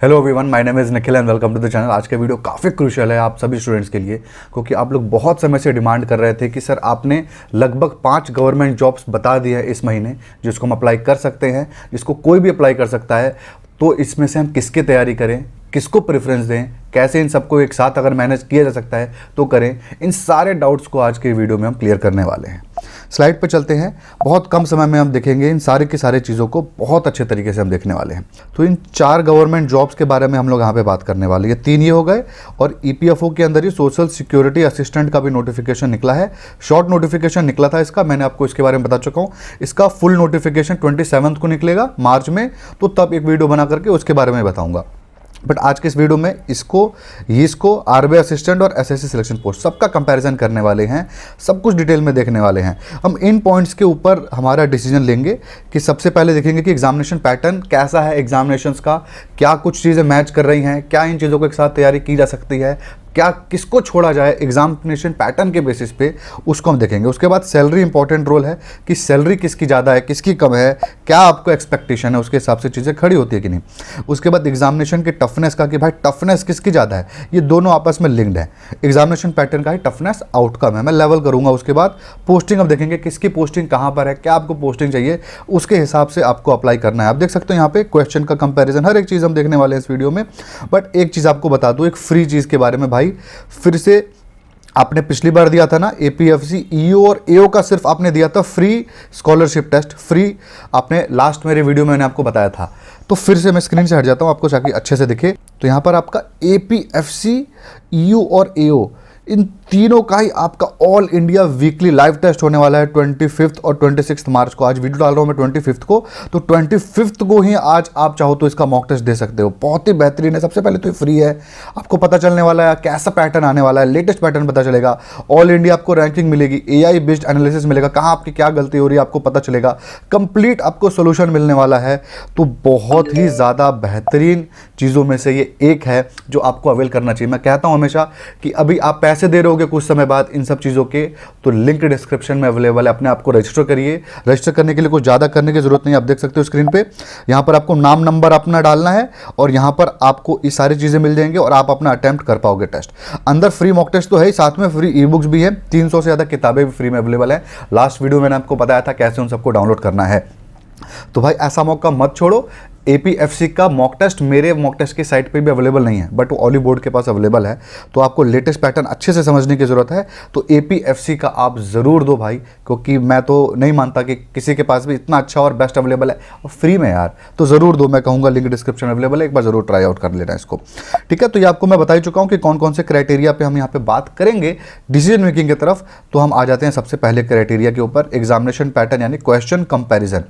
Hello everyone, my name is Nikhil and welcome to the channel. आज का video काफ़ी crucial है आप सभी स्टूडेंट्स के लिए, क्योंकि आप लोग बहुत समय से डिमांड कर रहे थे कि सर आपने लगभग 5 गवर्नमेंट जॉब्स बता दी है इस महीने जिसको हम अप्लाई कर सकते हैं, जिसको कोई भी अप्लाई कर सकता है। तो इसमें से हम किसकी तैयारी करें, किसको प्रेफरेंस दें, कैसे इन सबको एक साथ अगर मैनेज किया जा सकता है तो करें, इन सारे डाउट्स को आज के वीडियो में हम क्लियर करने वाले हैं। स्लाइड पर चलते हैं। बहुत कम समय में हम देखेंगे इन सारे की सारी चीज़ों को, बहुत अच्छे तरीके से हम देखने वाले हैं। तो इन 4 गवर्नमेंट जॉब्स के बारे में हम लोग यहाँ पे बात करने वाले हैं। 3 ये हो गए, और ईपीएफओ के अंदर ही सोशल सिक्योरिटी असिस्टेंट का भी नोटिफिकेशन निकला है। शॉर्ट नोटिफिकेशन निकला था इसका, मैंने आपको इसके बारे में बता चुका हूँ। इसका फुल नोटिफिकेशन 27 को निकलेगा मार्च में, तो तब एक वीडियो बना करके उसके बारे में बताऊँगा। बट आज के इस वीडियो में इसको आरबीआई असिस्टेंट और एसएससी सिलेक्शन पोस्ट सबका कंपैरिजन करने वाले हैं, सब कुछ डिटेल में देखने वाले हैं। हम इन पॉइंट्स के ऊपर हमारा डिसीजन लेंगे कि सबसे पहले देखेंगे कि एग्जामिनेशन पैटर्न कैसा है, एग्जामिनेशंस का क्या कुछ चीज़ें मैच कर रही हैं, क्या इन चीज़ों को एक साथ तैयारी की जा सकती है, क्या किसको छोड़ा जाए एग्जामिनेशन पैटर्न के बेसिस पे, उसको हम देखेंगे। उसके बाद सैलरी इंपॉर्टेंट रोल है कि सैलरी किसकी ज़्यादा है, किसकी कम है, क्या आपको एक्सपेक्टेशन है, उसके हिसाब से चीज़ें खड़ी होती है कि नहीं। उसके बाद एग्जामिनेशन की टफनेस का कि भाई टफनेस किसकी ज़्यादा है, ये दोनों आपस में लिंक्ड है। एग्जामिनेशन पैटर्न का ही टफनेस आउटकम है, मैं लेवल करूँगा। उसके बाद पोस्टिंग अब देखेंगे किसकी पोस्टिंग कहाँ पर है, क्या आपको पोस्टिंग चाहिए, उसके हिसाब से आपको अप्लाई करना है। आप देख सकते हो यहाँ पे क्वेश्चन का कंपेरिजन, हर एक चीज़ हम देखने वाले हैं इस वीडियो में। बट एक चीज़ आपको बता दूँ, एक फ्री चीज़ के बारे में। भाई फिर से आपने पिछली बार दिया था ना एपीएफसी, ईओ और एओ का सिर्फ आपने दिया था फ्री स्कॉलरशिप टेस्ट, फ्री आपने लास्ट मेरे वीडियो में मैंने आपको बताया था। तो फिर से मैं स्क्रीन से हट जाता हूं आपको ताकि अच्छे से दिखे। तो यहां पर आपका एपीएफसी, ईओ और एओ, इन तीनों का ही आपका all India weekly live test होने वाला है 25 और 26 मार्च को। आज वीडियो डाल रहा हूं मैं 25 को, तो 25 को ही आज आप चाहो तो इसका मॉक टेस्ट दे सकते हो। बहुत ही बेहतरीन है। सबसे पहले तो ये फ्री है, आपको पता चलने वाला है कैसा पैटर्न आने वाला है, लेटेस्ट पैटर्न पता चलेगा। ऑल इंडिया आपको रैंकिंग मिलेगी, एआई बेस्ड एनालिसिस मिलेगा, कहाँ आपकी क्या गलती हो रही है आपको पता चलेगा, कंप्लीट आपको सोल्यूशन मिलने वाला है। तो बहुत ही ज़्यादा बेहतरीन चीज़ों में से ये एक है जो आपको अवेल करना चाहिए। मैं कहता हूँ हमेशा कि अभी आप पैसे दे रहे हो कुछ समय बाद इन सब चीज़ों के, तो लिंक डिस्क्रिप्शन में अवेलेबल है, अपने आप को रजिस्टर करिए। रजिस्टर करने के लिए कुछ ज़्यादा करने की जरूरत नहीं, आप देख सकते हो स्क्रीन पे। यहाँ पर आपको नाम नंबर अपना डालना है और यहाँ पर आपको ये सारी चीज़ें मिल जाएंगी और आप अपना अटेम्प्ट कर पाओगे टेस्ट। अंदर फ्री मॉक टेस्ट तो है ही, साथ में फ्री ई बुक्स भी है, 300 से ज़्यादा किताबें भी फ्री में अवेलेबल है। लास्ट वीडियो मैंने आपको बताया था कैसे उन सबको डाउनलोड करना है। तो भाई ऐसा मौका मत छोड़ो। एपीएफसी का मॉक टेस्ट मेरे मॉक टेस्ट की साइट पे भी अवेलेबल नहीं है, बट वो ऑली बोर्ड के पास अवेलेबल है। तो आपको लेटेस्ट पैटर्न अच्छे से समझने की ज़रूरत है, तो एपीएफसी का आप ज़रूर दो भाई, क्योंकि मैं तो नहीं मानता कि किसी के पास भी इतना अच्छा और बेस्ट अवेलेबल है और फ्री में यार, तो ज़रूर दो। मैं कहूँगा लिंक डिस्क्रिप्शन में अवेलेबल है, एक बार ज़रूर ट्राई आउट कर लेना इसको, ठीक है। तो ये आपको मैं बता ही चुका हूँ कि कौन कौन से क्राइटेरिया पे हम यहाँ पे बात करेंगे डिसीजन मेकिंग की तरफ। तो हम आ जाते हैं सबसे पहले क्राइटेरिया के ऊपर, एग्जामिनेशन पैटर्न यानी क्वेश्चन कंपैरिजन।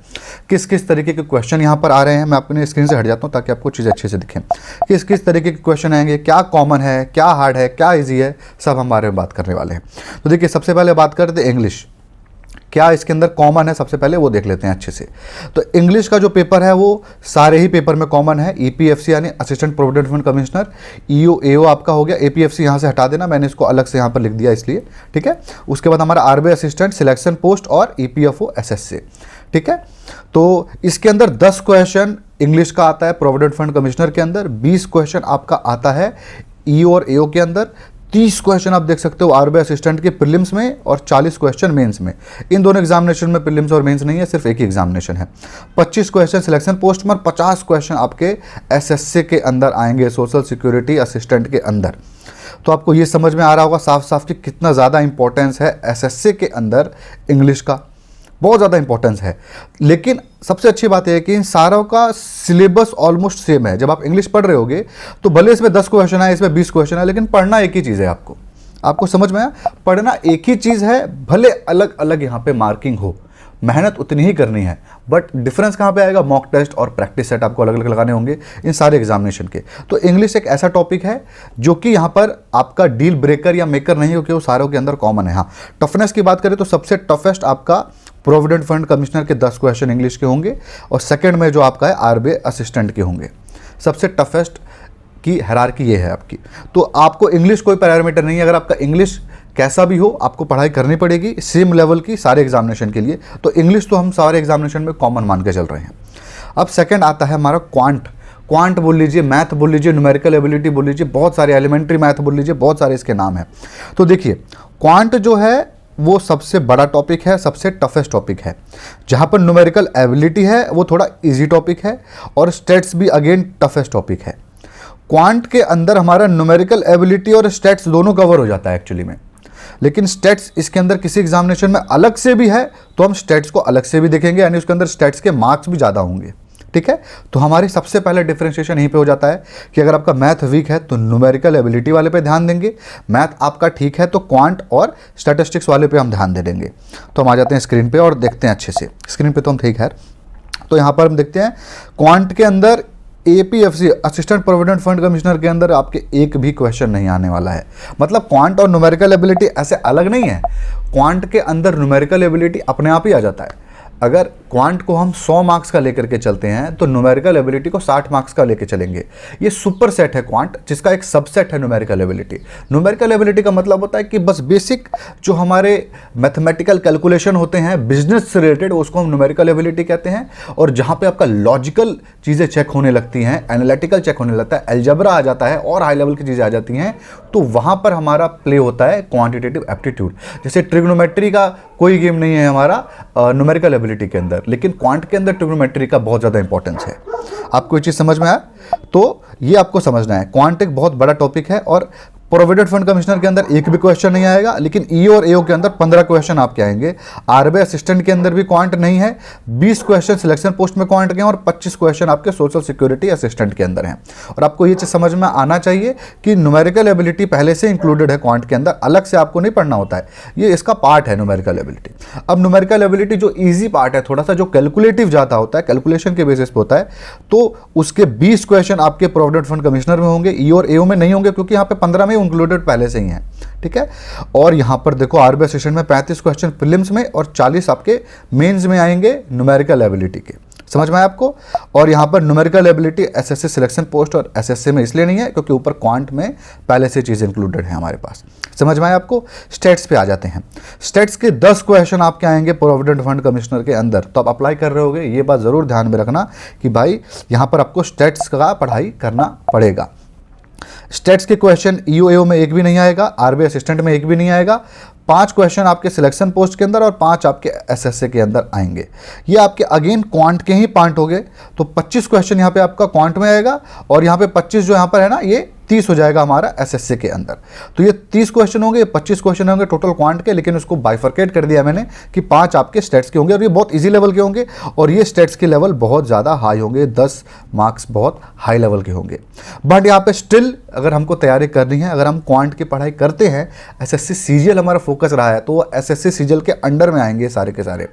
किस किस तरीके के क्वेश्चन यहाँ पर आ रहे हैं, मैं अपने स्क्रीन से हट जाता हूं ताकि आपको चीज़ अच्छे से दिखें। किस किस तरीके के क्वेश्चन आएंगे, क्या कॉमन है, क्या हार्ड है, क्या इजी है, सब हम बारे में बात करने वाले हैं। तो देखिए सबसे पहले बात करते हैं इंग्लिश, क्या इसके अंदर कॉमन है, सबसे पहले वो देख लेते हैं अच्छे से। तो इंग्लिश का जो पेपर है वो सारे ही पेपर में कॉमन है। ईपीएफसी यानी assistant provident fund commissioner, EO AO आपका हो गया। एपीएफसी यहाँ से हटा देना, मैंने इसको अलग से यहाँ पर लिख दिया इसलिए, ठीक है। उसके बाद हमारा आरबीआई असिस्टेंट सिलेक्शन पोस्ट और ईपीएफओ एसएससी, ठीक है। तो इसके अंदर 10 क्वेश्चन इंग्लिश का आता है प्रोविडेंट फंड कमिश्नर के अंदर, 20 क्वेश्चन आपका आता है ईओ और एओ के अंदर, 30 क्वेश्चन आप देख सकते हो आरबीआई असिस्टेंट के प्रीलिम्स में और 40 क्वेश्चन मेंस में। इन दोनों एग्जामिनेशन में प्रीलिम्स और मेंस नहीं है, सिर्फ एक ही एग्जामिनेशन है। 25 क्वेश्चन सिलेक्शन पोस्ट में और 50 क्वेश्चन आपके एसएससी के अंदर आएंगे, सोशल सिक्योरिटी असिस्टेंट के अंदर। तो आपको ये समझ में आ रहा होगा साफ साफ कि कितना ज़्यादा इंपॉर्टेंस है एसएससी के अंदर इंग्लिश का, बहुत ज़्यादा इंपॉर्टेंस है। लेकिन सबसे अच्छी बात यह है कि इन सारों का सिलेबस ऑलमोस्ट सेम है। जब आप इंग्लिश पढ़ रहे होगे तो भले इसमें 10 क्वेश्चन है, इसमें 20 क्वेश्चन है, लेकिन पढ़ना एक ही चीज़ है। आपको समझ में आया, पढ़ना एक ही चीज़ है, भले अलग अलग यहाँ पे मार्किंग हो, मेहनत उतनी ही करनी है। बट डिफरेंस कहाँ पे आएगा, मॉक टेस्ट और प्रैक्टिस सेट आपको अलग अलग लगाने होंगे इन सारे एग्जामिनेशन के। तो इंग्लिश एक ऐसा टॉपिक है जो कि यहाँ पर आपका डील ब्रेकर या मेकर नहीं हो, कि वो सारों के अंदर कॉमन है। हाँ, टफनेस की बात करें तो सबसे टफेस्ट आपका प्रोविडेंट फंड कमिश्नर के 10 क्वेश्चन इंग्लिश के होंगे, और सेकंड में जो आपका है आरबीआई असिस्टेंट के होंगे। सबसे टफेस्ट की हायरार्की ये है आपकी। तो आपको इंग्लिश कोई पैरामीटर नहीं है, अगर आपका इंग्लिश कैसा भी हो आपको पढ़ाई करनी पड़ेगी सेम लेवल की सारे एग्जामिनेशन के लिए। तो इंग्लिश तो हम सारे एग्जामिनेशन में कॉमन मान के चल रहे हैं। अब सेकंड आता है हमारा क्वांट। क्वांट बोल लीजिए, मैथ बोल लीजिए, न्यूमेरिकल एबिलिटी बोल लीजिए, बहुत सारे एलिमेंट्री मैथ बोल लीजिए, बहुत सारे इसके नाम हैं। तो देखिए क्वांट जो है वो सबसे बड़ा टॉपिक है, सबसे टफेस्ट टॉपिक है। जहाँ पर न्यूमेरिकल एबिलिटी है वो थोड़ा इजी टॉपिक है, और स्टेट्स भी अगेन टफेस्ट टॉपिक है। क्वांट के अंदर हमारा न्यूमेरिकल एबिलिटी और स्टेट्स दोनों कवर हो जाता है एक्चुअली में, लेकिन स्टेट्स इसके अंदर किसी एग्जामिनेशन में अलग से भी है तो हम स्टेट्स को अलग से भी देखेंगे, यानी उसके अंदर स्टेट्स के मार्क्स भी ज़्यादा होंगे। ठीक है, तो हमारी सबसे पहले डिफरेंशिएशन यहीं पे हो जाता है कि अगर आपका मैथ वीक है तो न्यूमेरिकल एबिलिटी वाले पे ध्यान देंगे, मैथ आपका ठीक है तो क्वांट और स्टैटिस्टिक्स वाले पे हम ध्यान दे देंगे। तो हम आ जाते हैं स्क्रीन पे और देखते हैं अच्छे से। स्क्रीन पे तो हम ठीक है, तो यहाँ पर हम देखते हैं क्वांट के अंदर APFC assistant provident fund commissioner के अंदर आपके एक भी क्वेश्चन नहीं आने वाला है। मतलब क्वांट और न्यूमेरिकल एबिलिटी ऐसे अलग नहीं है, क्वांट के अंदर न्यूमेरिकल एबिलिटी अपने आप ही आ जाता है। अगर क्वांट को हम 100 मार्क्स का लेकर के चलते हैं तो न्यूमेरिकल एबिलिटी को 60 मार्क्स का लेकर चलेंगे। ये सुपर सेट है क्वांट, जिसका एक सबसेट है न्यूमेरिकल एबिलिटी। न्यूमेरिकल एबिलिटी का मतलब होता है कि बस बेसिक जो हमारे मैथमेटिकल कैलकुलेशन होते हैं बिजनेस से रिलेटेड, उसको हम न्यूमेरिकल एबिलिटी कहते हैं। और जहाँ पे आपका लॉजिकल चीज़ें चेक होने लगती हैं, एनालिटिकल चेक होने लगता है, एल्जेब्रा आ जाता है और हाई लेवल की चीज़ें आ जाती हैं, तो वहाँ पर हमारा प्ले होता है क्वांटिटेटिव एप्टीट्यूड। जैसे ट्रिग्नोमेट्री का कोई गेम नहीं है हमारा न्यूमेरिकल एबिलिटी के अंदर, लेकिन क्वांट के अंदर ट्रिग्नोमेट्री का बहुत ज़्यादा इंपॉर्टेंस है। आपको ये चीज़ समझ में आया? तो ये आपको समझना है, क्वांट एक बहुत बड़ा टॉपिक है। और प्रोविडेंट फंड कमिश्नर के अंदर एक भी क्वेश्चन नहीं आएगा, लेकिन ईओ और एओ के अंदर 15 क्वेश्चन आपके आएंगे। आरबीआई असिस्टेंट के अंदर भी क्वांट नहीं है, 20 क्वेश्चन सिलेक्शन पोस्ट में क्वांट के हैं और 25 क्वेश्चन आपके सोशल सिक्योरिटी असिस्टेंट के अंदर हैं। और आपको ये चीज़ समझ में आना चाहिए कि न्यूमेरिकल एबिलिटी पहले से इंक्लूडेड है क्वांट के अंदर, अलग से आपको नहीं पढ़ना होता है, ये इसका पार्ट है न्यूमेरिकल एबिलिटी। अब न्यूमेरिकल एबिलिटी जो ईजी पार्ट है, थोड़ा सा जो कैलकुलेटिव ज़्यादा होता है, कैलकुलेशन के बेसिस पे होता है, तो उसके 20 क्वेश्चन आपके प्रोविडेंट फंड कमिश्नर में होंगे, ई और एओ में नहीं होंगे, क्योंकि यहाँ पे 15 में इंक्लूडेड पहले से ही है। ठीक है, और यहां पर देखो आरबीआई असिस्टेंट में 35 क्वेश्चन प्रीलिम्स में और 40 आपके मेंस में आएंगे न्यूमेरिकल एबिलिटी के। समझ में आया आपको? और यहां पर numerical ability SSC selection post और एसएससी में इसलिए नहीं है क्योंकि ऊपर क्वांट में पहले से चीज़ इंक्लूडेड है हमारे पास। समझ में आया आपको? स्टेट्स पे आ जाते हैं। स्टेट्स के 10 क्वेश्चन आपके आएंगे प्रोविडेंट फंड कमिश्नर के अंदर, तो आप अप्लाई कर रहे होगे, ये बात ज़रूर ध्यान में रखना कि भाई यहां पर आपको स्टेट्स का पढ़ाई करना पड़ेगा। स्टेट्स के क्वेश्चन ईओ में एक भी नहीं आएगा, आरबीआई असिस्टेंट में एक भी नहीं आएगा। 5 क्वेश्चन आपके सिलेक्शन पोस्ट के अंदर और 5 आपके एसएससी के अंदर आएंगे। ये आपके अगेन क्वांट के ही पार्ट हो गए, तो 25 क्वेश्चन यहाँ पे आपका क्वांट में आएगा और यहाँ पे 25 जो यहाँ पर है ना, ये 30 हो जाएगा हमारा एसएससी के अंदर। तो ये 30 क्वेश्चन होंगे, 25 क्वेश्चन होंगे टोटल क्वांट के, लेकिन उसको बाइफरकेट कर दिया मैंने कि 5 आपके स्टेट्स के होंगे और ये बहुत इजी लेवल के होंगे और ये स्टेट्स के लेवल बहुत ज़्यादा हाई होंगे, 10 मार्क्स बहुत हाई लेवल के होंगे। बट यहाँ पे स्टिल अगर हमको तैयारी करनी है, अगर हम क्वांट की पढ़ाई करते हैं, एसएससी सीजीएल हमारा फोकस रहा है, तो वो एसएससी सीजीएल के अंडर में आएंगे सारे के सारे।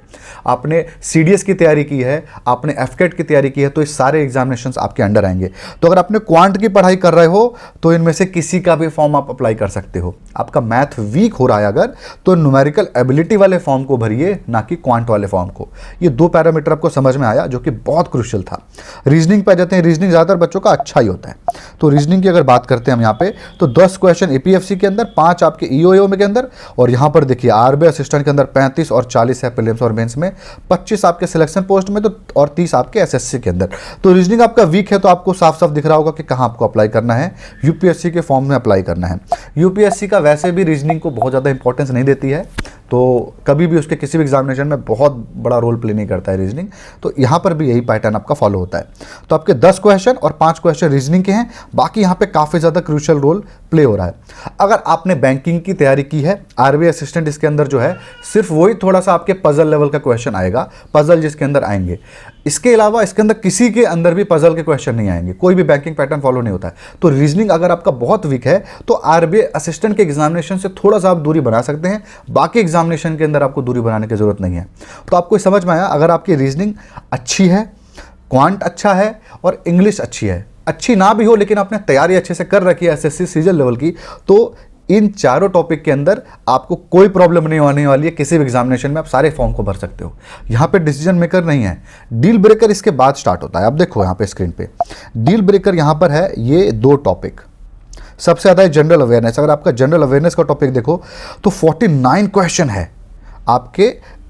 आपने सीडीएस की तैयारी की है, आपने एफकेट की तैयारी की है, तो ये सारे एग्जामिनेशंस आपके अंडर आएंगे। तो अगर आपने क्वांट की पढ़ाई कर रहे हो तो इनमें से किसी का भी फॉर्म आप अप्लाई कर सकते हो। आपका मैथ वीक हो रहा है अगर, तो न्यूमेरिकल एबिलिटी वाले फॉर्म को भरिए, ना कि क्वांट वाले फॉर्म को। ये 2 पैरामीटर आपको समझ में आया जो कि बहुत क्रूशियल था। रीजनिंग पे आ जाते हैं। रीजनिंग ज़्यादातर बच्चों का अच्छा ही होता है, तो रीजनिंग की अगर बात करते हैं हम यहाँ पे, तो 10 क्वेश्चन एपीएफसी के अंदर, 5 आपके ईओ में के अंदर, और यहाँ पर देखिए आरबीआई असिस्टेंट के अंदर 35 और 40 है प्रीलिम्स और मेंस में, 25 आपके सिलेक्शन पोस्ट में तो और 30 आपके एसएससी के अंदर। तो रीजनिंग आपका वीक है तो आपको साफ साफ दिख रहा होगा कि कहाँ आपको अप्लाई करना है, यूपीएससी के फॉर्म में अप्लाई करना है। यूपीएससी का वैसे भी रीजनिंग को बहुत ज़्यादा इंपॉर्टेंस नहीं देती है, तो कभी भी उसके किसी भी एग्जामिनेशन में बहुत बड़ा रोल प्ले नहीं करता है रीजनिंग, तो यहाँ पर भी यही पैटर्न आपका फॉलो होता है। तो आपके 10 क्वेश्चन और 5 क्वेश्चन रीजनिंग के हैं, बाकी यहाँ पे काफ़ी ज़्यादा क्रूशियल रोल प्ले हो रहा है। अगर आपने बैंकिंग की तैयारी की है, आरबीआई असिस्टेंट इसके अंदर जो है सिर्फ वही थोड़ा सा आपके पजल लेवल का क्वेश्चन आएगा, पजल जिसके अंदर आएंगे। इसके अलावा इसके अंदर किसी के अंदर भी पजल के क्वेश्चन नहीं आएंगे, कोई भी बैंकिंग पैटर्न फॉलो नहीं होता है। तो रीजनिंग अगर आपका बहुत वीक है तो आरबीआई असिस्टेंट के एग्जामिनेशन से थोड़ा सा आप दूरी बना सकते हैं, बाकी एग्जामिनेशन के अंदर आपको दूरी बनाने की जरूरत नहीं है। तो आपको समझ में आया, अगर आपकी रीजनिंग अच्छी है, क्वांट अच्छा है और इंग्लिश अच्छी है, अच्छी ना भी हो लेकिन आपने तैयारी अच्छे से कर रखी है एसएससी सीजीएल लेवल की, तो इन चारों टॉपिक के अंदर आपको कोई प्रॉब्लम नहीं होने वाली है। किसी भी एग्जामिनेशन में आप सारे फॉर्म को भर सकते हो। यहाँ पे डिसीजन मेकर नहीं है, डील ब्रेकर इसके बाद स्टार्ट होता है। आप देखो यहाँ पे स्क्रीन पे डील ब्रेकर यहाँ पर है, ये 2 टॉपिक। सबसे ज़्यादा है जनरल अवेयरनेस। अगर आपका जनरल अवेयरनेस का टॉपिक देखो तो 49 क्वेश्चन है आपके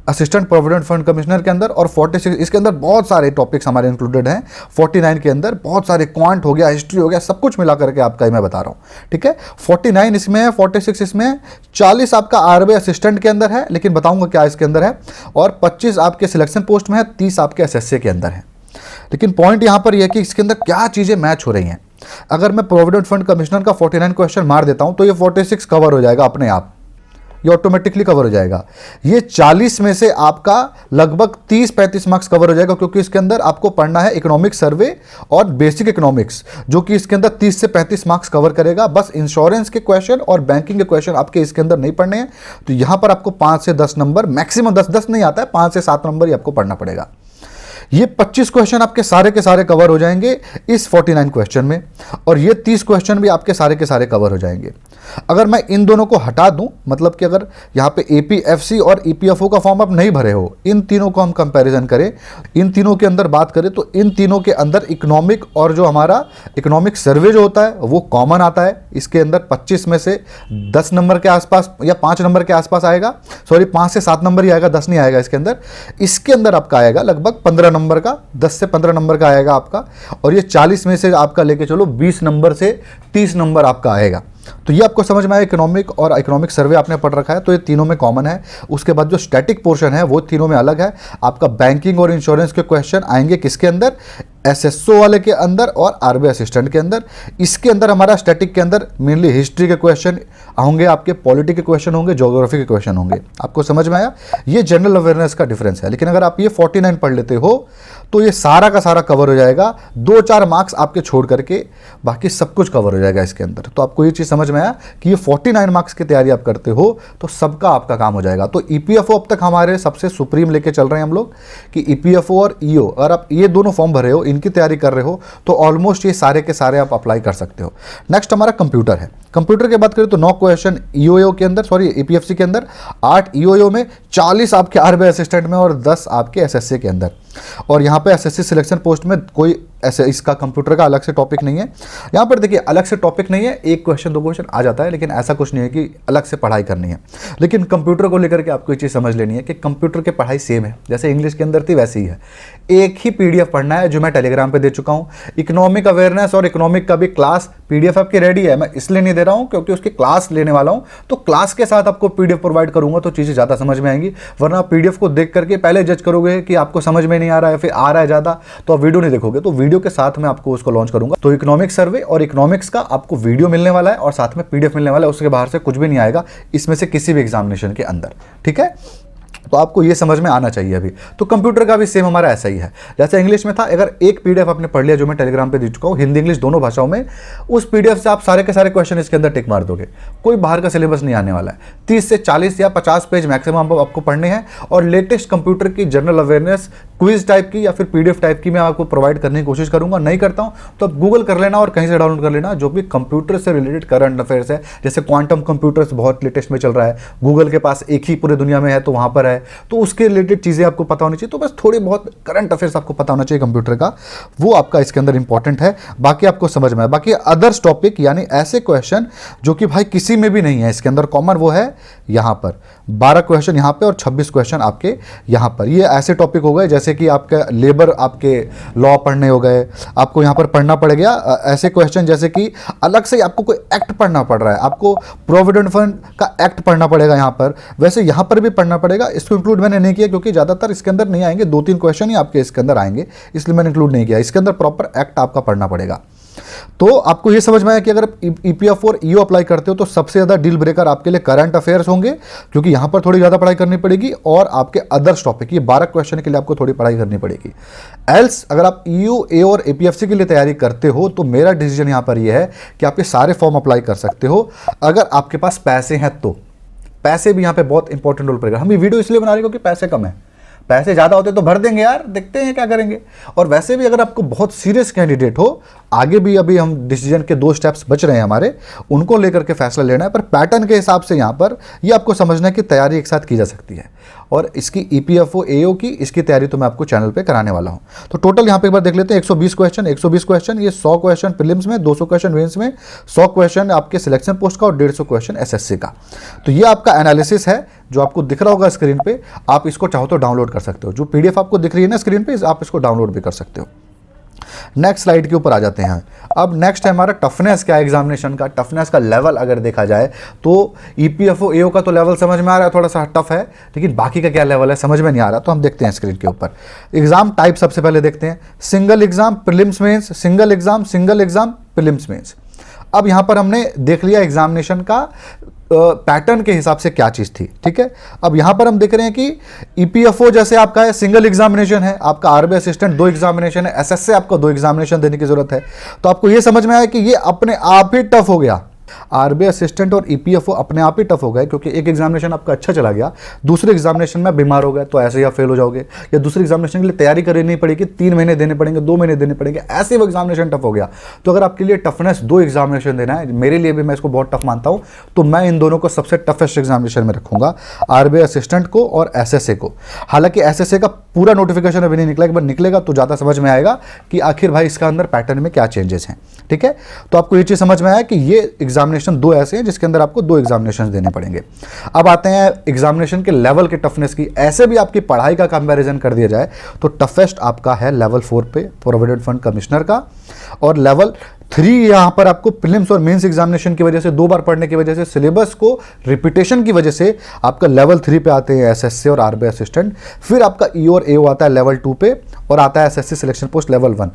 असिस्टेंट प्रोविडेंट फंड कमिश्नर के अंदर, और 46 इसके अंदर बहुत सारे टॉपिक्स हमारे इंक्लूडेड हैं। 49 के अंदर बहुत सारे क्वांट हो गया, हिस्ट्री हो गया, सब कुछ मिला करके आपका मैं बता रहा हूँ, ठीक है। 49 इसमें है, 46 इसमें है, 40 आपका आरबीआई असिस्टेंट के अंदर है, लेकिन बताऊंगा क्या इसके अंदर है, और 25 आपके सिलेक्शन पोस्ट में है, 30 आपके एसएससी के अंदर है। लेकिन पॉइंट यहाँ पर यह है कि इसके अंदर क्या चीज़ें मैच हो रही हैं। अगर मैं प्रोविडेंट फंड कमिश्नर का 49 क्वेश्चन मार देता हूँ तो ये 46 कवर हो जाएगा अपने आप, ये ऑटोमेटिकली कवर हो जाएगा। ये 40 में से आपका लगभग 30-35 मार्क्स कवर हो जाएगा, क्योंकि इसके अंदर आपको पढ़ना है इकोनॉमिक सर्वे और बेसिक इकोनॉमिक्स, जो कि इसके अंदर 30 से 35 मार्क्स कवर करेगा। बस इंश्योरेंस के क्वेश्चन और बैंकिंग के क्वेश्चन आपके इसके अंदर नहीं पढ़ने हैं, तो यहां पर आपको 5 से 10 नंबर, मैक्सिमम 10 नहीं आता है, 5 से 7 नंबर ही आपको पढ़ना पड़ेगा। ये 25 क्वेश्चन आपके सारे के सारे कवर हो जाएंगे इस 49 क्वेश्चन में, और ये 30 क्वेश्चन भी आपके सारे के सारे कवर हो जाएंगे। अगर मैं इन दोनों को हटा दूं, मतलब कि अगर यहाँ पे एपीएफसी और ईपीएफओ का फॉर्म आप नहीं भरे हो, इन तीनों को हम कंपैरिजन करें, इन तीनों के अंदर बात करें, तो इन तीनों के अंदर इकोनॉमिक और जो हमारा इकोनॉमिक सर्वे जो होता है वो कॉमन आता है। इसके अंदर 25 में से 10 नंबर के आसपास या 5 नंबर के आसपास आएगा, सॉरी 5 से 7 नंबर ही आएगा, 10 नहीं आएगा इसके अंदर। इसके अंदर आपका आएगा लगभग 15 नंबर का, 10 से 15 नंबर का आएगा आपका, और ये 40 में से आपका लेके चलो 20 नंबर से 30 नंबर आपका आएगा। तो ये आपको समझ में आया, इकोनॉमिक और इकोनॉमिक सर्वे आपने पढ़ रखा है, तो ये तीनों में कॉमन है। उसके बाद जो स्टैटिक पोर्शन है वो तीनों में अलग है। आपका बैंकिंग और इंश्योरेंस के क्वेश्चन आएंगे किसके अंदर, एसएसओ वाले के अंदर और आरबीआई असिस्टेंट के अंदर। इसके अंदर हमारा स्टैटिक के अंदर मेनली हिस्ट्री के क्वेश्चन होंगे, आपके पॉलिटी के क्वेश्चन होंगे, ज्योग्राफी के क्वेश्चन होंगे। आपको समझ में आया, ये जनरल अवेयरनेस का डिफरेंस है। लेकिन अगर आप ये 49 पढ़ लेते हो तो ये सारा का सारा कवर हो जाएगा, 2-4 मार्क्स आपके छोड़ करके बाकी सब कुछ कवर हो जाएगा इसके अंदर। तो आपको ये चीज़ समझ में आया कि ये 49 मार्क्स की तैयारी आप करते हो तो सबका आपका काम हो जाएगा। तो ईपीएफओ अब तक हमारे सबसे सुप्रीम लेके चल रहे हैं हम लोग कि ईपीएफओ और ईओ, अगर आप ये दोनों फॉर्म भरे हो, इनकी तैयारी कर रहे हो, तो ऑलमोस्ट ये सारे के सारे आप अप्लाई कर सकते हो। नेक्स्ट हमारा कंप्यूटर है। कंप्यूटर की बात करें तो 9 क्वेश्चन ईओओ के अंदर, सॉरी ईपीएफसी के अंदर, 8 ईओओ में, 40 आपके आरबीआई असिस्टेंट में और 10 आपके एसएससी के अंदर। और यहाँ पे एसएससी सिलेक्शन पोस्ट में कोई ऐसे इसका कंप्यूटर का अलग से टॉपिक नहीं है। यहाँ पर देखिए अलग से टॉपिक नहीं है, 1 क्वेश्चन 2 क्वेश्चन आ जाता है, लेकिन ऐसा कुछ नहीं है कि अलग से पढ़ाई करनी है। लेकिन कंप्यूटर को लेकर के आपको ये चीज़ समझ लेनी है कि कंप्यूटर की पढ़ाई सेम है, जैसे इंग्लिश के अंदर थी वैसे ही है। एक ही पीडीएफ पढ़ना है जो मैं टेलीग्राम पे दे चुका हूँ। इकोनॉमिक अवेयरनेस और इकोनॉमिक का भी क्लास पीडीएफ आपकी रेडी है, मैं इसलिए नहीं दे रहा हूँ क्योंकि उसकी क्लास लेने वाला हूँ, तो क्लास के साथ आपको पीडीएफ प्रोवाइड करूंगा तो चीज़ें ज़्यादा समझ में आएंगी। वरना आप पीडीएफ को देख करके पहले जज करोगे कि आपको समझ में नहीं आ रहा है, फिर आ रहा है ज़्यादा, तो आप वीडियो नहीं देखोगे। तो वीडियो के साथ मैं आपको उसको लॉन्च करूंगा। तो इकोनॉमिक सर्वे और इकोनॉमिक्स का आपको वीडियो मिलने वाला है और साथ में पीडीएफ मिलने वाला है, उसके बाहर से कुछ भी नहीं आएगा इसमें से किसी भी एग्जामिनेशन के अंदर, ठीक है। तो आपको ये समझ में आना चाहिए अभी। तो कंप्यूटर का भी सेम हमारा ऐसा ही है, जैसे इंग्लिश में था, अगर एक पीडीएफ आपने पढ़ लिया जो मैं टेलीग्राम पे दे चुका हूँ, हिंदी इंग्लिश दोनों भाषाओं में, उस पीडीएफ से आप सारे के सारे क्वेश्चन इसके अंदर टिक मार दोगे, कोई बाहर का सिलेबस नहीं आने वाला है। 30 से 40 या 50 पेज मैक्सिमम आपको पढ़ने हैं, और लेटेस्ट कंप्यूटर की जनरल अवेयरनेस क्विज टाइप की या फिर पीडीएफ टाइप की मैं आपको प्रोवाइड करने की कोशिश करूंगा। नहीं करता हूं तो आप गूगल कर लेना और कहीं से डाउनलोड कर लेना, जो भी कंप्यूटर से रिलेटेड करंट अफेयर्स है, जैसे क्वांटम कंप्यूटर्स बहुत लेटेस्ट में चल रहा है, गूगल के पास एक ही पूरे दुनिया में है तो वहां पर है, तो उसके रिलेटेड चीज़ें आपको पता होनी चाहिए। तो बस थोड़ी बहुत करंट अफेयर्स आपको पता होना चाहिए कंप्यूटर का, वो आपका इसके अंदर इंपॉर्टेंट है। बाकी आपको समझ में है। बाकी अदर्स टॉपिक यानी ऐसे क्वेश्चन जो कि भाई किसी में भी नहीं है इसके अंदर कॉमन, वो है यहाँ पर 12 क्वेश्चन यहाँ पे और 26 क्वेश्चन आपके यहाँ पर। ये ऐसे टॉपिक हो गए जैसे कि आपका लेबर, आपके लॉ पढ़ने हो गए, आपको यहाँ पर पढ़ना पड़ेगा ऐसे क्वेश्चन जैसे कि अलग से आपको कोई एक्ट पढ़ना पड़ रहा है, आपको प्रोविडेंट फंड का एक्ट पढ़ना पड़ेगा यहाँ पर, वैसे यहाँ पर भी पढ़ना पड़ेगा। इसको इंक्लूड मैंने नहीं किया क्योंकि ज़्यादातर इसके अंदर नहीं आएंगे, 2-3 क्वेश्चन ही आपके इसके अंदर आएंगे, इसलिए मैंने इंक्लूड नहीं किया। इसके अंदर प्रॉपर एक्ट आपका पढ़ना पड़ेगा। तो आपको ये समझ में आया कि अगर ईपीएफ और ईओ अप्लाई करते हो तो सबसे ज़्यादा डील ब्रेकर आपके लिए करंट अफेयर्स होंगे, क्योंकि यहाँ पर थोड़ी ज़्यादा पढ़ाई करनी पड़ेगी, और आपके अदर्स टॉपिक, ये 12 क्वेश्चन के लिए आपको थोड़ी पढ़ाई करनी पड़ेगी। एल्स अगर आप ईओ, ए और एपीएफसी के लिए तैयारी करते हो तो मेरा डिसीजन यहाँ पर यह है कि आप ये सारे फॉर्म अप्लाई कर सकते हो अगर आपके पास पैसे हैं तो। पैसे भी यहाँ पे बहुत इंपॉर्टेंट रोल प्ले करेगा। हम ये वीडियो इसलिए बना रहे हैं क्योंकि पैसे कम है, पैसे ज़्यादा होते तो भर देंगे यार, देखते हैं क्या करेंगे। और वैसे भी अगर आपको बहुत सीरियस कैंडिडेट हो, आगे भी अभी हम डिसीजन के 2 स्टेप्स बच रहे हैं हमारे, उनको लेकर के फैसला लेना है, पर पैटर्न के हिसाब से यहाँ पर ये आपको समझना है कि तैयारी एक साथ की जा सकती है। और इसकी EPFO AO की इसकी तैयारी तो मैं आपको चैनल पे कराने वाला हूँ। तो टोटल यहाँ पे एक बार देख लेते हैं, 120 क्वेश्चन, ये 100 क्वेश्चन प्रीलिम्स में, 200 क्वेश्चन मेंस में, 100 क्वेश्चन आपके सिलेक्शन पोस्ट का और 150 क्वेश्चन SSC का। तो ये आपका एनालिसिस है जो आपको दिख रहा होगा स्क्रीन पे। आप इसको चाहो तो डाउनलोड कर सकते हो, जो PDF आपको दिख रही है ना स्क्रीन पे, आप इसको डाउनलोड भी कर सकते हो। नेक्स्ट स्लाइड के ऊपर आ जाते हैं। अब नेक्स्ट है हमारा टफनेस क्या है एग्जामिनेशन का। टफनेस का लेवल अगर देखा जाए तो EPFO AO का तो लेवल समझ में आ रहा है, थोड़ा सा टफ है, लेकिन बाकी का क्या लेवल है समझ में नहीं आ रहा। तो हम देखते हैं स्क्रीन के ऊपर। एग्जाम टाइप सबसे पहले देखते हैं, single exam prelims mains, single exam prelims mains. अब यहाँ पर हमने देख लिया एग्जामिनेशन का पैटर्न के हिसाब से क्या चीज़ थी, ठीक है। अब यहाँ पर हम देख रहे हैं कि EPFO जैसे आपका है सिंगल एग्जामिनेशन है, आपका RBI असिस्टेंट 2 एग्जामिनेशन है, SSC आपको 2 एग्जामिनेशन देने की जरूरत है। तो आपको ये समझ में आया कि ये अपने आप ही टफ हो गया। RBI असिस्टेंट और EPFO अपने आप ही टफ हो गए, क्योंकि एक एग्जामिनेशन आपका अच्छा चला गया, दूसरे एग्जामिनेशन में बीमार हो गए तो ऐसे ही आप फेल हो जाओगे, या दूसरे एग्जामिनेशन के लिए तैयारी करनी नहीं पड़ेगी, 3 महीने देने पड़ेंगे, 2 महीने देने पड़ेंगे, ऐसे वो एग्जामिनेशन टफ हो गया। तो अगर आपके लिए टफनेस 2 एग्जामिनेशन देना है, मेरे लिए भी मैं इसको बहुत टफ मानता हूँ, तो मैं इन दोनों को सबसे टफेस्ट एग्जामिनेशन में रखूंगा, RBI असिस्टेंट को और SSA को। हालांकि SSA का पूरा नोटिफिकेशन अभी नहीं निकला, एक बार निकलेगा तो ज़्यादा समझ में आएगा कि आखिर भाई इसका अंदर पैटर्न में क्या चेंजेस हैं, ठीक है। तो आपको ये चीज़ समझ में आया कि ये एग्जामिनेशन 2 ऐसे हैं जिसके अंदर आपको 2 एग्जामिनेशन देने पड़ेंगे। अब आते हैं एग्जामिनेशन के लेवल के टफनेस की। ऐसे भी आपकी पढ़ाई का कंपैरिजन कर दिया जाए तो टफेस्ट आपका है लेवल 4 पे प्रोविडेंट फंड कमिश्नर का, और लेवल 3 यहाँ पर आपको प्रीलिम्स और मेंस एग्जामिनेशन की वजह से 2 बार पढ़ने की वजह से, सिलेबस को रिपीटेशन की वजह से आपका लेवल 3 पे आते हैं SSC और RBI असिस्टेंट। फिर आपका EO और AO आता है लेवल 2 पे, और आता है SSC सिलेक्शन पोस्ट लेवल 1।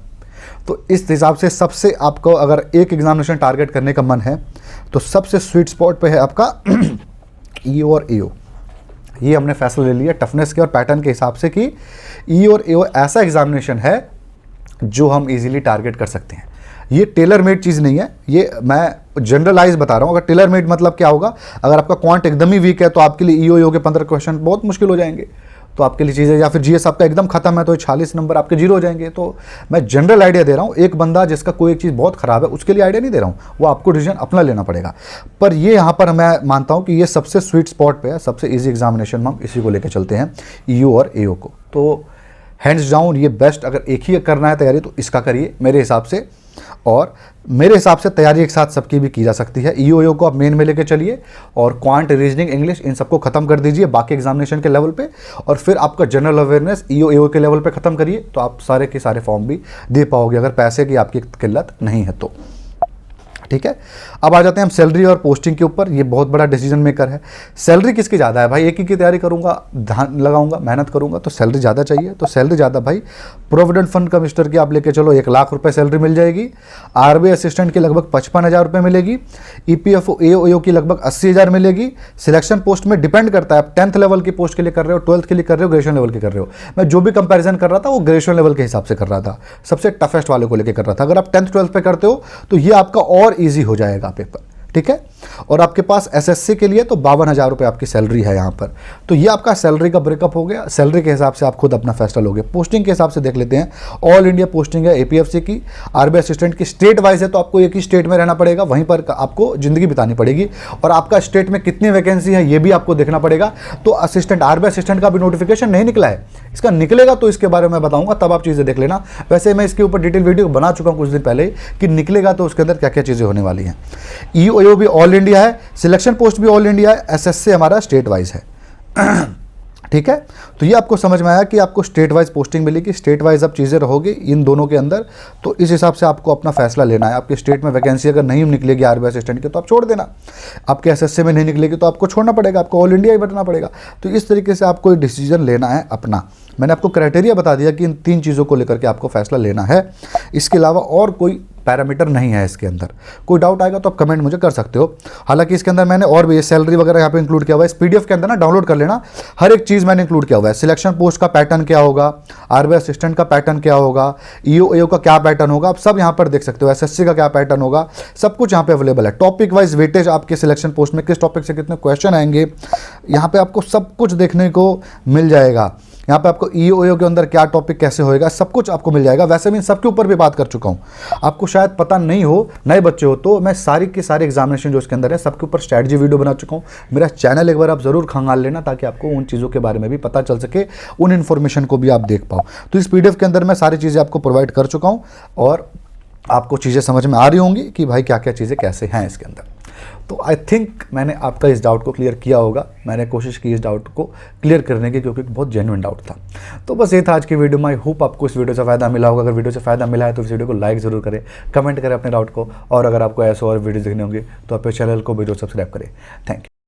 तो इस हिसाब से सबसे आपको अगर एक एग्जामिनेशन टारगेट करने का मन है तो सबसे स्वीट स्पॉट पे है आपका EO और AO। ये हमने फैसला ले लिया टफनेस के और पैटर्न के हिसाब से कि EO और AO ऐसा एग्जामिनेशन है जो हम इजीली टारगेट कर सकते हैं। ये टेलर मेड चीज़ नहीं है, ये मैं जनरलाइज बता रहा हूँ। अगर टेलर मेड मतलब क्या होगा, अगर आपका क्वांट एकदम ही वीक है तो आपके लिए EO के 15 क्वेश्चन बहुत मुश्किल हो जाएंगे, तो आपके लिए चीज़ें, या फिर GS आपका एकदम खत्म है तो 46 नंबर आपके 0 हो जाएंगे। तो मैं जनरल आइडिया दे रहा हूँ, एक बंदा जिसका कोई एक चीज़ बहुत ख़राब है उसके लिए आइडिया नहीं दे रहा हूँ, वो आपको डिसीजन अपना लेना पड़ेगा। पर ये यहाँ पर मैं मानता हूँ कि ये सबसे स्वीट स्पॉट पे है, सबसे ईजी एग्जामिनेशन में हम इसी को लेकर चलते हैं, EO और AO को। तो हैंड्स डाउन ये बेस्ट, अगर एक ही करना है तैयारी तो इसका करिए मेरे हिसाब से। और मेरे हिसाब से तैयारी एक साथ सबकी भी की जा सकती है। EO AO को आप मेन में लेके चलिए, और क्वांट, रीजनिंग, इंग्लिश इन सबको खत्म कर दीजिए बाकी एग्जामिनेशन के लेवल पे, और फिर आपका जनरल अवेयरनेस EO AO के लेवल पे खत्म करिए, तो आप सारे के सारे फॉर्म भी दे पाओगे अगर पैसे की आपकी किल्लत नहीं है तो, ठीक है। अब आ जाते हैं हम सैलरी और पोस्टिंग के ऊपर। ये बहुत बड़ा डिसीजन मेकर है। सैलरी किसकी ज़्यादा है भाई, एक ही की तैयारी करूंगा, ध्यान लगाऊंगा, मेहनत करूंगा तो सैलरी ज़्यादा चाहिए। तो सैलरी ज़्यादा भाई प्रोविडेंट फंड कमिश्नर की आप लेके चलो 1 लाख रुपए सैलरी मिल जाएगी। RBI असिस्टेंट की लगभग 55,000 रुपये मिलेगी। EPFO AO की लगभग 80,000 मिलेगी। सिलेक्शन पोस्ट में डिपेंड करता है, आप 10th लेवल की पोस्ट के लिए कर रहे हो, 12th के लिए कर रहे हो, ग्रेजुएशन लेवल के कर रहे हो। मैं जो भी कंपेरिजन कर रहा था वो ग्रेजुएशन लेवल के हिसाब से कर रहा था, सबसे टफेस्ट वाले को लेकर कर रहा था। अगर आप 10th 12th पे करते हो तो ये आपका और ईजी हो जाएगा पेपर, ठीक है। और आपके पास SSC के लिए तो 52,000 रुपये आपकी सैलरी है यहाँ पर। तो ये आपका सैलरी का ब्रेकअप हो गया। सैलरी के हिसाब से आप खुद अपना फैसला लोगे। पोस्टिंग के हिसाब से देख लेते हैं। ऑल इंडिया पोस्टिंग है APFC की, RBI असिस्टेंट की स्टेट वाइज है, तो आपको एक ही स्टेट में रहना पड़ेगा, वहीं पर आपको जिंदगी बितानी पड़ेगी, और आपका स्टेट में कितनी वैकेंसी है ये भी आपको देखना पड़ेगा। तो असिस्टेंट, RBI असिस्टेंट का भी नोटिफिकेशन नहीं निकला है, इसका निकलेगा तो इसके बारे में बताऊंगा, तब आप चीज़ें देख लेना। वैसे मैं इसके ऊपर डिटेल वीडियो बना चुका हूँ कुछ दिन पहले कि निकलेगा तो उसके अंदर क्या क्या चीज़ें होने वाली हैं। EO AO भी ऑल इंडिया है, सिलेक्शन पोस्ट भी ऑल इंडिया है, SSC हमारा स्टेट वाइज है, ठीक है। तो ये आपको समझ में आया कि आपको स्टेट वाइज पोस्टिंग मिलेगी, स्टेट वाइज अब चीज़ें रहोगी इन दोनों के अंदर। तो इस हिसाब से आपको अपना फैसला लेना है। आपके स्टेट में वैकेंसी अगर नहीं निकलेगी RBI असिस्टेंट की तो आप छोड़ देना, आपके SSC में नहीं निकलेगी तो आपको छोड़ना पड़ेगा, आपको ऑल इंडिया ही बैठना पड़ेगा। तो इस तरीके से आपको डिसीजन लेना है अपना। मैंने आपको क्राइटेरिया बता दिया कि इन 3 चीज़ों को लेकर के आपको फैसला लेना है, इसके अलावा और कोई पैरामीटर नहीं है इसके अंदर। कोई डाउट आएगा तो आप कमेंट मुझे कर सकते हो। हालांकि इसके अंदर मैंने और भी सैलरी वगैरह यहाँ पे इंक्लूड किया हुआ है, इस PDF के अंदर ना डाउनलोड कर लेना, हर एक चीज़ मैंने इंक्लूड किया हुआ है। सिलेक्शन पोस्ट का पैटर्न क्या होगा, RBI असिस्टेंट का पैटर्न क्या होगा, EO AO का क्या पैटर्न होगा, आप सब यहाँ पर देख सकते हो। SSC का क्या पैटर्न होगा, सब कुछ यहाँ पे अवेलेबल है। टॉपिक वाइज वेटेज आपके सिलेक्शन पोस्ट में किस टॉपिक से कितने क्वेश्चन आएंगे, यहाँ पे आपको सब कुछ देखने को मिल जाएगा। यहाँ पे आपको EOO के अंदर क्या टॉपिक कैसे होएगा सब कुछ आपको मिल जाएगा। वैसे मैं सबके ऊपर भी बात कर चुका हूँ, आपको शायद पता नहीं हो, नए बच्चे हो तो मैं सारी के सारे एग्जामिनेशन जो इसके अंदर है सबके ऊपर स्ट्रैटेजी वीडियो बना चुका हूँ। मेरा चैनल एक बार आप ज़रूर खंगाल लेना ताकि आपको उन चीज़ों के बारे में भी पता चल सके, उन इन्फॉर्मेशन को भी आप देख पाओ। तो इस PDF के अंदर मैं सारी चीज़ें आपको प्रोवाइड कर चुका हूँ और आपको चीज़ें समझ में आ रही होंगी कि भाई क्या क्या चीज़ें कैसे हैं इसके अंदर। तो आई थिंक मैंने आपका इस डाउट को क्लियर किया होगा। मैंने कोशिश की इस डाउट को क्लियर करने की, क्योंकि बहुत जेन्युइन डाउट था। तो बस ये था आज की वीडियो में। आई होप आपको इस वीडियो से फ़ायदा मिला होगा। अगर वीडियो से फ़ायदा मिला है तो इस वीडियो को लाइक ज़रूर करें, कमेंट करें अपने डाउट को, और अगर आपको ऐसे और वीडियो देखने होंगे तो अपने चैनल को भी जरूर सब्सक्राइब करें। Thank you.